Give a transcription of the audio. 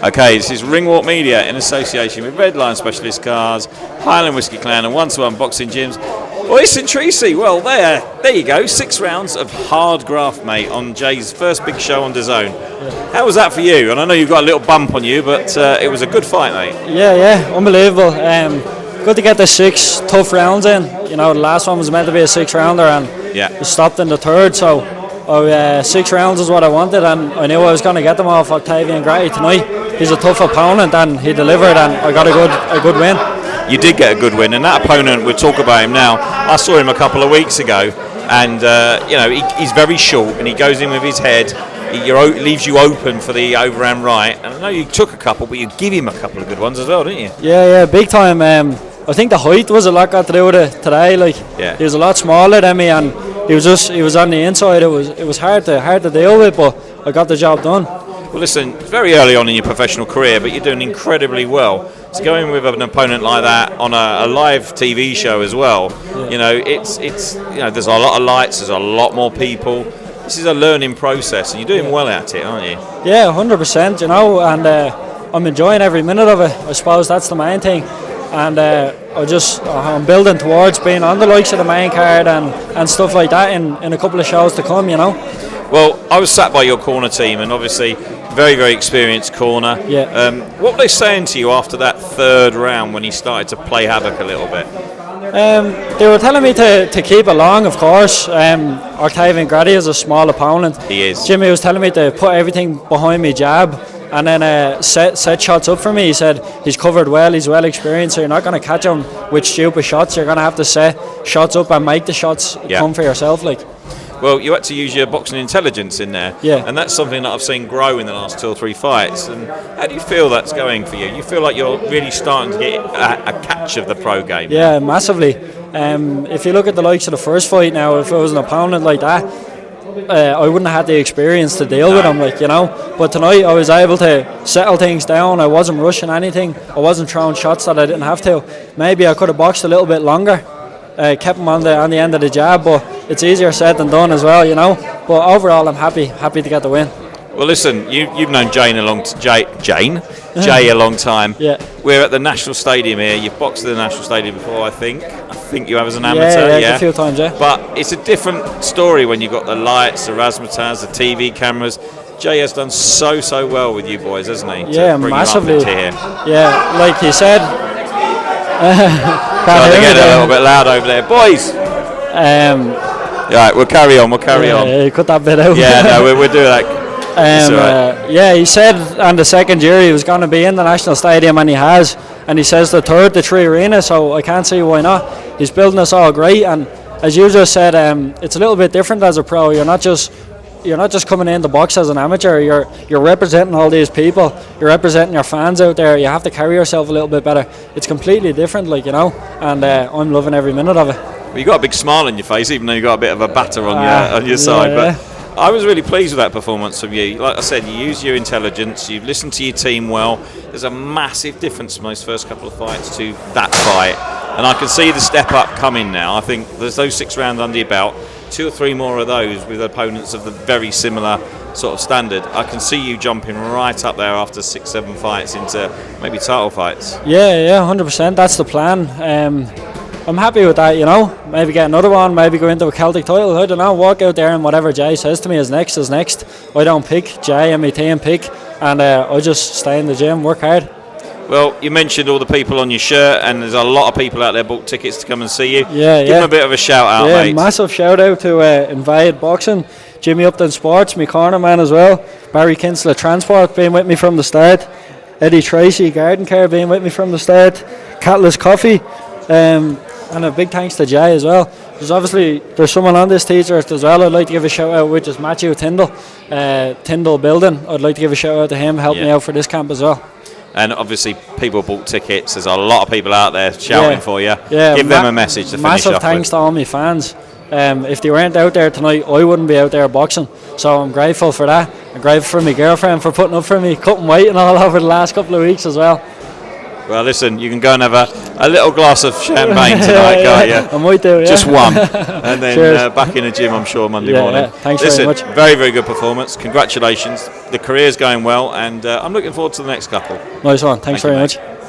Okay, this is Ringwalk Media in association with Red Line Specialist Cars, Highland Whiskey Clan and one-to-one boxing gyms. OISIN TREACY, well there you go, 6 rounds of hard graft, mate, on Jay's first big show on DAZN. How was that for you? And I know you've got a little bump on you, but it was a good fight, mate. Yeah, unbelievable. Good to get the 6 tough rounds in. You know, the last one was meant to be a 6-rounder and we stopped in the 3rd, so 6 rounds is what I wanted, and I knew I was going to get them off Octavian Gratty tonight. He's a tough opponent and he delivered, and I got a good win. You did get a good win, and that opponent, we'll talk about him now. I saw him a couple of weeks ago, and he's very short, and he goes in with his head. He leaves you open for the overhand right, and I know you took a couple, but you give him a couple of good ones as well, didn't you? Yeah, big time. I think the height was a lot got to do with it today. He was a lot smaller than me, and he was on the inside. It was hard to deal with, but I got the job done. Well, listen, very early on in your professional career, but you're doing incredibly well. So going with an opponent like that on a live TV show as well, it's there's a lot of lights, there's a lot more people. This is a learning process, and you're doing well at it, aren't you? Yeah, 100%. And I'm enjoying every minute of it. I suppose that's the main thing. And I'm building towards being on the likes of the main card and stuff like that in a couple of shows to come. Well, I was sat by your corner team, and obviously very, very experienced corner. Yeah. What were they saying to you after that 3rd round when he started to play havoc a little bit? They were telling me to keep along, of course. Octavian Gratty is a small opponent. He is. Jimmy was telling me to put everything behind me jab and then set shots up for me. He said he's covered well, he's well experienced, so you're not going to catch him with stupid shots. You're going to have to set shots up and make the shots come for yourself. Well, you had to use your boxing intelligence in there, and that's something that I've seen grow in the last 2 or 3 fights. And how do you feel that's going for you? You feel like you're really starting to get a catch of the pro game? Yeah, massively. If you look at the likes of the first fight now, if it was an opponent like that, I wouldn't have had the experience to deal with him, But tonight I was able to settle things down. I wasn't rushing anything. I wasn't throwing shots that I didn't have to. Maybe I could have boxed a little bit longer. Kept him on the end of the jab, but it's easier said than done as well, But overall, I'm happy to get the win. Well, listen, you've known Jay a long time. Yeah. We're at the National Stadium here. You've boxed at the National Stadium before, I think. you have as an amateur. Yeah, a few times, yeah. But it's a different story when you've got the lights, the razzmatazz, the TV cameras. Jay has done so well with you boys, hasn't he? Yeah, massively. Yeah, like you said. Trying to get a little bit loud over there, boys. Right, we'll carry on. Yeah, cut that bit out. Yeah, no, we'll do that. Yeah, he said on the second year he was going to be in the National Stadium, and he has. And he says the 3rd, the 3 Arena, so I can't see why not. He's building us all great, and as you just said, it's a little bit different as a pro. You're not just coming in to box as an amateur. You're representing all these people. You're representing your fans out there. You have to carry yourself a little bit better. It's completely different, and I'm loving every minute of it. Well, you got a big smile on your face, even though you got a bit of a batter on your side. Yeah. But I was really pleased with that performance from you. Like I said, you use your intelligence. You've listened to your team well. There's a massive difference from those first couple of fights to that fight, and I can see the step up coming now. I think there's those 6 rounds under your belt. 2 or 3 more of those with opponents of the very similar sort of standard. I can see you jumping right up there after 6-7 fights into maybe title fights. Yeah, 100%. That's the plan. I'm happy with that, Maybe get another one, maybe go into a Celtic title. I don't know, walk out there and whatever Jay says to me is next. I don't pick, Jay and my team pick, and I just stay in the gym, work hard. Well, you mentioned all the people on your shirt, and there's a lot of people out there bought tickets to come and see you. Yeah, Give them a bit of a shout out, mate. Yeah, massive shout out to Invade Boxing, Jimmy Upton Sports, my corner man as well, Barry Kinsler Transport being with me from the start, Eddie Tracy Garden Care being with me from the start, Catalyst Coffee, and a big thanks to Jay as well. There's someone on this t-shirt as well I'd like to give a shout out, which is Matthew Tyndall, Tyndall Building. I'd like to give a shout out to him, help me out for this camp as well. And obviously people bought tickets. There's a lot of people out there shouting for you. Yeah, give them a message to finish off with. Massive thanks to all my fans. If they weren't out there tonight, I wouldn't be out there boxing. So I'm grateful for that. I'm grateful for my girlfriend for putting up for me, cutting weight and all over the last couple of weeks as well. Well, listen, you can go and have a little glass of champagne tonight, can't you? I might do, yeah. Just one. And then back in the gym, I'm sure, Monday morning. Yeah. Thanks listen, very much. Very, very good performance. Congratulations. The career's going well, and I'm looking forward to the next couple. Nice one. Thanks Thank you, very mate. much.